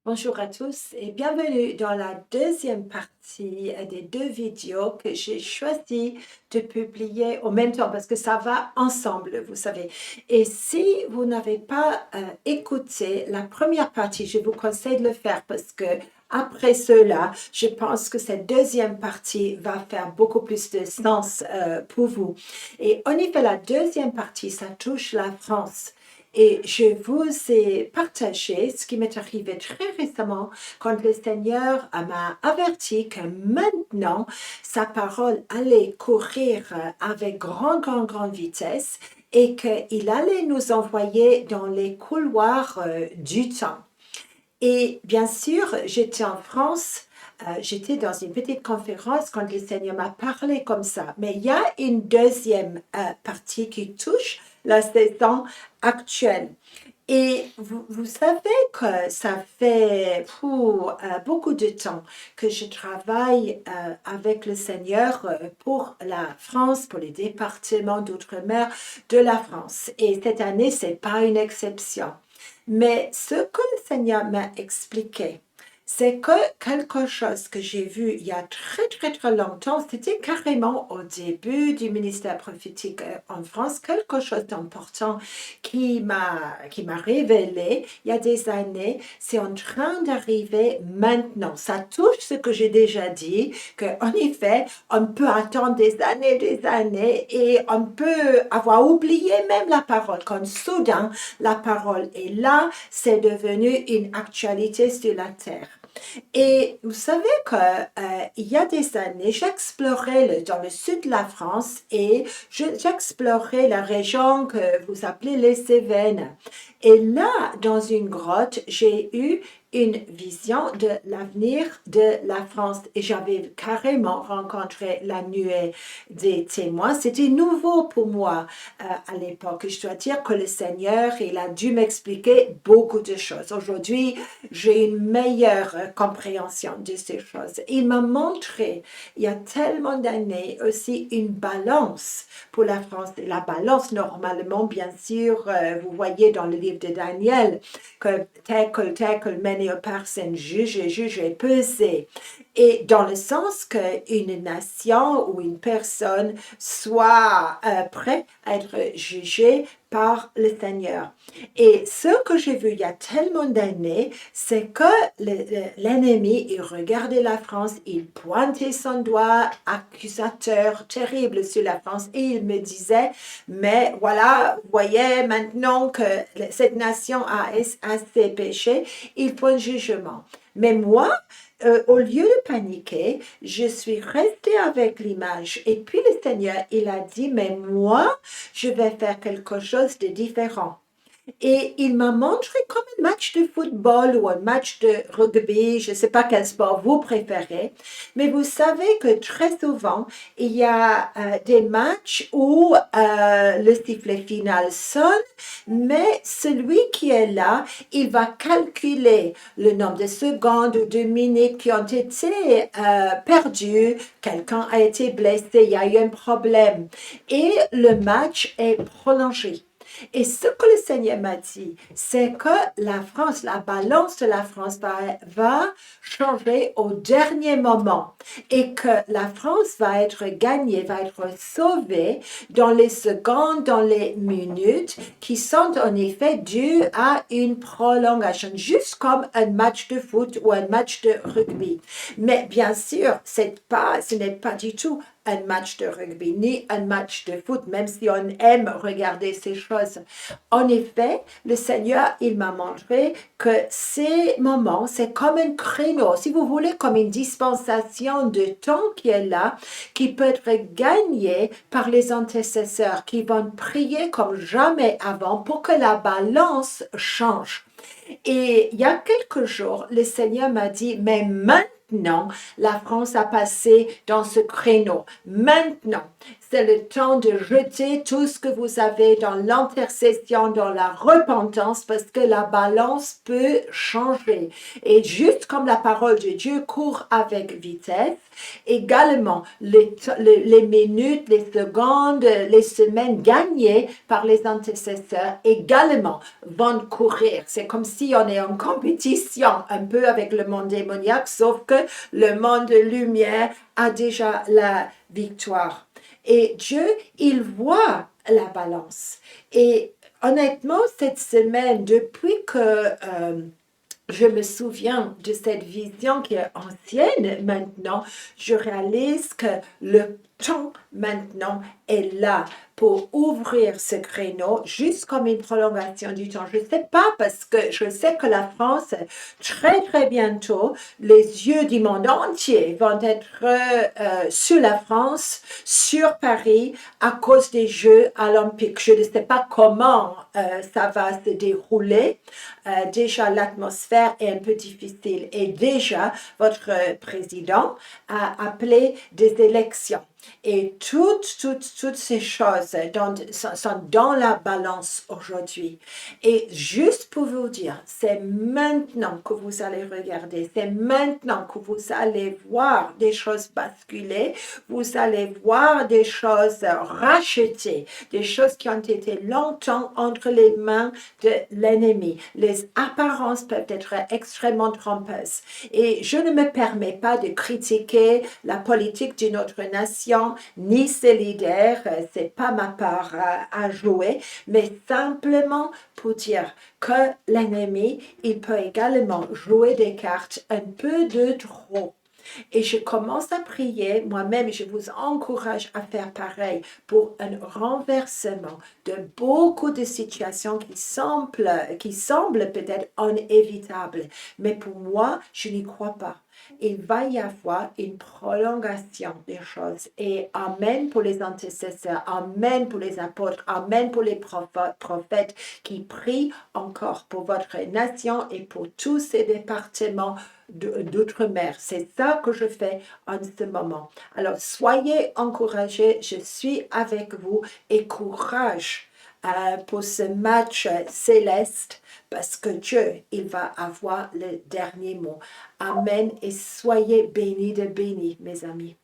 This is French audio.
Bonjour à tous et bienvenue dans la deuxième partie des deux vidéos que j'ai choisi de publier en même temps parce que ça va ensemble, vous savez. Et si vous n'avez pas écouté la première partie, je vous conseille de le faire parce que après cela, je pense que cette deuxième partie va faire beaucoup plus de sens pour vous. Et en effet, la deuxième partie, ça touche la France. Et je vous ai partagé ce qui m'est arrivé très récemment quand le Seigneur m'a averti que maintenant sa parole allait courir avec grande vitesse et qu'il allait nous envoyer dans les couloirs du temps. Et bien sûr, j'étais en France, j'étais dans une petite conférence quand le Seigneur m'a parlé comme ça. Mais il y a une deuxième partie qui touche la saison actuelle. Et vous savez que ça fait beaucoup de temps que je travaille avec le Seigneur pour la France, pour les départements d'outre-mer de la France. Et cette année, c'est pas une exception. Mais ce que le Seigneur m'a expliqué, c'est que quelque chose que j'ai vu il y a très longtemps, c'était carrément au début du ministère prophétique en France, quelque chose d'important qui m'a révélé il y a des années, c'est en train d'arriver maintenant. Ça touche ce que j'ai déjà dit, qu'en effet, on peut attendre des années et on peut avoir oublié même la parole. Quand soudain, la parole est là, c'est devenu une actualité sur la terre. Et vous savez que il y a des années, j'explorais dans le sud de la France et j'explorais la région que vous appelez les Cévennes. Et là, dans une grotte, j'ai eu une vision de l'avenir de la France et j'avais carrément rencontré la nuée des témoins. C'était nouveau pour moi à l'époque. Je dois dire que le Seigneur, il a dû m'expliquer beaucoup de choses. Aujourd'hui, j'ai une meilleure compréhension de ces choses. Il m'a montré, il y a tellement d'années, aussi une balance pour la France. La balance, normalement, bien sûr, vous voyez dans le livre de Daniel, que tel mène aux personnes juge et peser. Et dans le sens qu'une nation ou une personne soit prête à être jugée par le Seigneur. Et ce que j'ai vu il y a tellement d'années, c'est que l'ennemi, il regardait la France, il pointait son doigt accusateur terrible sur la France et il me disait, mais voilà, vous voyez maintenant que cette nation a assez péché, il faut un jugement. Mais moi, au lieu de paniquer, je suis restée avec l'image. Et puis le Seigneur, il a dit, mais moi, je vais faire quelque chose de différent. Et il m'a montré comme un match de football ou un match de rugby, je ne sais pas quel sport vous préférez, mais vous savez que très souvent, il y a des matchs où le sifflet final sonne, mais celui qui est là, il va calculer le nombre de secondes ou de minutes qui ont été perdues, quelqu'un a été blessé, il y a eu un problème, et le match est prolongé. Et ce que le Seigneur m'a dit, c'est que la France, la balance de la France va changer au dernier moment et que la France va être gagnée, va être sauvée dans les secondes, dans les minutes qui sont en effet dues à une prolongation, juste comme un match de foot ou un match de rugby. Mais bien sûr, ce n'est pas du tout un match de rugby ni un match de foot, même si on aime regarder ces choses. En effet, le Seigneur, il m'a montré que ces moments, c'est comme un créneau, si vous voulez, comme une dispensation de temps qui est là, qui peut être gagné par les intercesseurs qui vont prier comme jamais avant pour que la balance change. Et il y a quelques jours, le Seigneur m'a dit, mais maintenant, la France a passé dans ce créneau. Maintenant, c'est le temps de jeter tout ce que vous avez dans l'intercession, dans la repentance, parce que la balance peut changer. Et juste comme la parole de Dieu court avec vitesse, également les minutes, les secondes, les semaines gagnées par les intercesseurs également vont courir. C'est comme si on est en compétition un peu avec le monde démoniaque, sauf que le monde de lumière a déjà la victoire. Et Dieu, il voit la balance. Et honnêtement, cette semaine, depuis que je me souviens de cette vision qui est ancienne maintenant, je réalise que le temps maintenant est là pour ouvrir ce créneau, juste comme une prolongation du temps. Je ne sais pas parce que je sais que la France, très bientôt, les yeux du monde entier vont être sur la France, sur Paris, à cause des Jeux olympiques. Je ne sais pas comment ça va se dérouler. Déjà, l'atmosphère est un peu difficile et déjà, votre président a appelé des élections. Et toutes ces choses sont dans la balance aujourd'hui. Et juste pour vous dire, c'est maintenant que vous allez regarder, c'est maintenant que vous allez voir des choses basculer, vous allez voir des choses rachetées, des choses qui ont été longtemps entre les mains de l'ennemi. Les apparences peuvent être extrêmement trompeuses. Et je ne me permets pas de critiquer la politique d'une autre nation, ni ses leaders, c'est pas ma part à jouer, mais simplement pour dire que l'ennemi, il peut également jouer des cartes un peu de trop. Et je commence à prier moi-même et je vous encourage à faire pareil pour un renversement de beaucoup de situations qui semblent peut-être inévitables. Mais pour moi, je n'y crois pas. Il va y avoir une prolongation des choses. Et amen pour les intercesseurs, amen pour les apôtres, amen pour les prophètes qui prient encore pour votre nation et pour tous ces départements d'outre-mer. C'est ça que je fais en ce moment. Alors, soyez encouragés, je suis avec vous et courage pour ce match céleste parce que Dieu, il va avoir le dernier mot. Amen et soyez bénis de bénis, mes amis.